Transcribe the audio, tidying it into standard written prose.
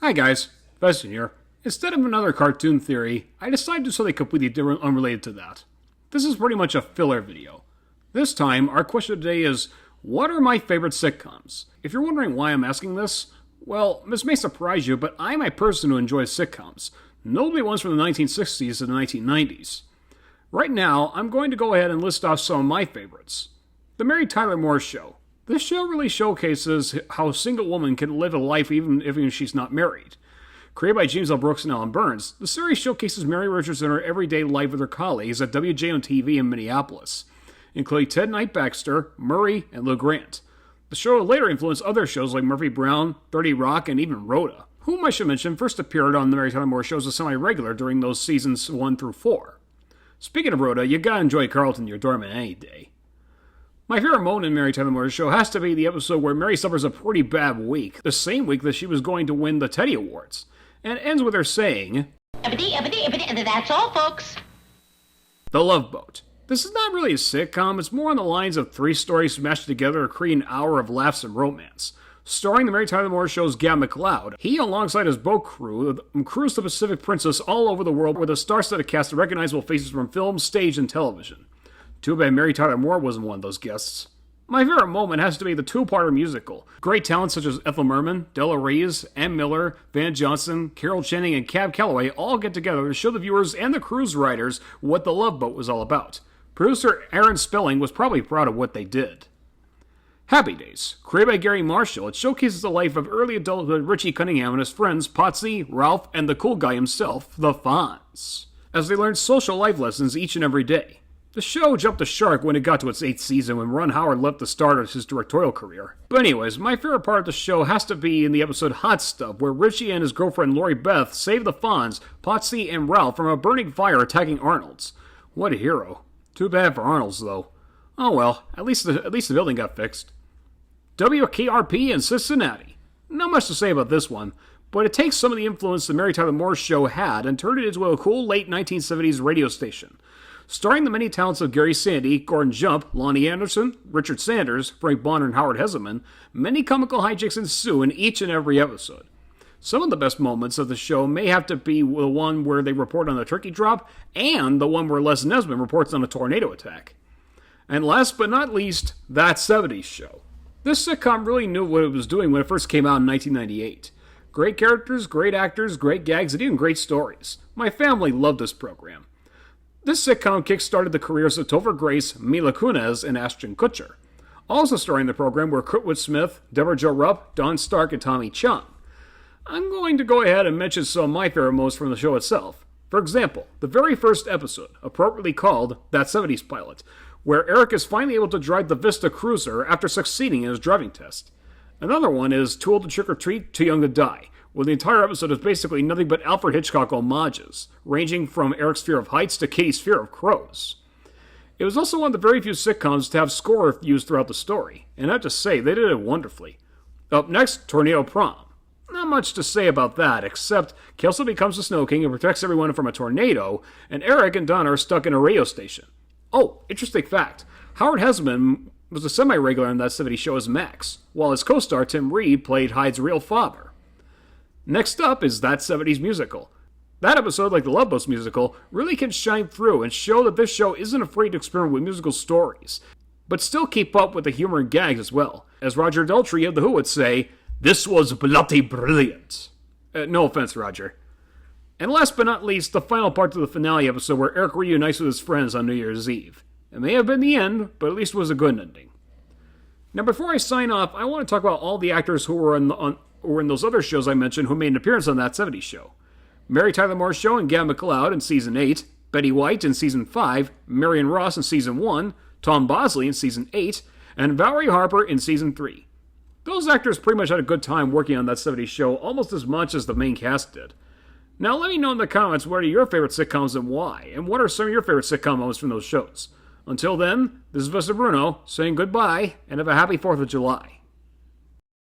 Hi guys, Veston here. Instead of another cartoon theory, I decided to do something completely different unrelated to that. This is pretty much a filler video. This time, our question today is, what are my favorite sitcoms? If you're wondering why I'm asking this, well, this may surprise you, but I'm a person who enjoys sitcoms, notably ones from the 1960s to the 1990s. Right now, I'm going to go ahead and list off some of my favorites. The Mary Tyler Moore Show. This show really showcases how a single woman can live a life even if she's not married. Created by James L. Brooks and Alan Burns, the series showcases Mary Richards in her everyday life with her colleagues at WJON-TV in Minneapolis, including Ted Knight Baxter, Murray, and Lou Grant. The show later influenced other shows like Murphy Brown, 30 Rock, and even Rhoda, whom I should mention first appeared on the Mary Tyler Moore Show as a semi-regular during those seasons 1 through 4. Speaking of Rhoda, you gotta enjoy Carlton, your doorman, any day. My favorite moment in Mary Tyler Moore's show has to be the episode where Mary suffers a pretty bad week, the same week that she was going to win the Teddy Awards, and it ends with her saying, That's all, folks. The Love Boat. This is not really a sitcom, it's more on the lines of three stories smashed together to create an hour of laughs and romance. Starring the Mary Tyler Moore Show's Gab McLeod, he, alongside his boat crew, cruised the Pacific Princess all over the world with a star-studded cast of recognizable faces from film, stage, and television. Too bad Mary Tyler Moore wasn't one of those guests. My favorite moment has to be the two-parter musical. Great talents such as Ethel Merman, Della Reese, Ann Miller, Van Johnson, Carol Channing, and Cab Calloway all get together to show the viewers and the cruise riders what The Love Boat was all about. Producer Aaron Spelling was probably proud of what they did. Happy Days. Created by Gary Marshall, it showcases the life of early adulthood Richie Cunningham and his friends Potsy, Ralph, and the cool guy himself, the Fonz, as they learned social life lessons each and every day. The show jumped the shark when it got to its 8th season when Ron Howard left to start his directorial career. But anyways, my favorite part of the show has to be in the episode Hot Stuff, where Richie and his girlfriend Lori Beth save the Fonz, Potsy, and Ralph from a burning fire attacking Arnold's. What a hero. Too bad for Arnold's, though. Oh well, at least the building got fixed. WKRP in Cincinnati. Not much to say about this one, but it takes some of the influence the Mary Tyler Moore Show had and turned it into a cool late 1970s radio station. Starring the many talents of Gary Sandy, Gordon Jump, Lonnie Anderson, Richard Sanders, Frank Bonner, and Howard Hesseman, many comical hijinks ensue in each and every episode. Some of the best moments of the show may have to be the one where they report on the turkey drop and the one where Les Nesbitt reports on a tornado attack. And last but not least, That 70s Show. This sitcom really knew what it was doing when it first came out in 1998. Great characters, great actors, great gags, and even great stories. My family loved this program. This sitcom kick-started the careers of Topher Grace, Mila Kunis, and Ashton Kutcher. Also starring the program were Kurtwood Smith, Deborah Jo Rupp, Don Stark, and Tommy Chung. I'm going to go ahead and mention some of my favorite moments from the show itself. For example, the very first episode, appropriately called That 70s Pilot, where Eric is finally able to drive the Vista Cruiser after succeeding in his driving test. Another one is Too Old to Trick or Treat, Too Young to Die, where the entire episode is basically nothing but Alfred Hitchcock homages, ranging from Eric's fear of heights to Katie's fear of crows. It was also one of the very few sitcoms to have score used throughout the story, and I have to say, they did it wonderfully. Up next, Tornado Prom. Not much to say about that, except Kelso becomes the Snow King and protects everyone from a tornado, and Eric and Donna are stuck in a radio station. Oh, interesting fact, Howard Hesseman was a semi-regular on That 70s Show as Max, while his co-star Tim Reed played Hyde's real father. Next up is That 70s Musical. That episode, like the Love Boat musical, really can shine through and show that this show isn't afraid to experiment with musical stories, but still keep up with the humor and gags as well. As Roger Daltrey of The Who would say, "This was bloody brilliant." No offense, Roger. And last but not least, the final part to the finale episode where Eric reunites with his friends on New Year's Eve. It may have been the end, but at least it was a good ending. Now before I sign off, I want to talk about all the actors who were in those other shows I mentioned who made an appearance on That 70s Show. Mary Tyler Moore Show and Gab McLeod in Season 8, Betty White in Season 5, Marion Ross in Season 1, Tom Bosley in Season 8, and Valerie Harper in Season 3. Those actors pretty much had a good time working on That 70s Show almost as much as the main cast did. Now let me know in the comments what are your favorite sitcoms and why, and what are some of your favorite sitcom moments from those shows. Until then, this is Veston Bruno saying goodbye and have a happy 4th of July.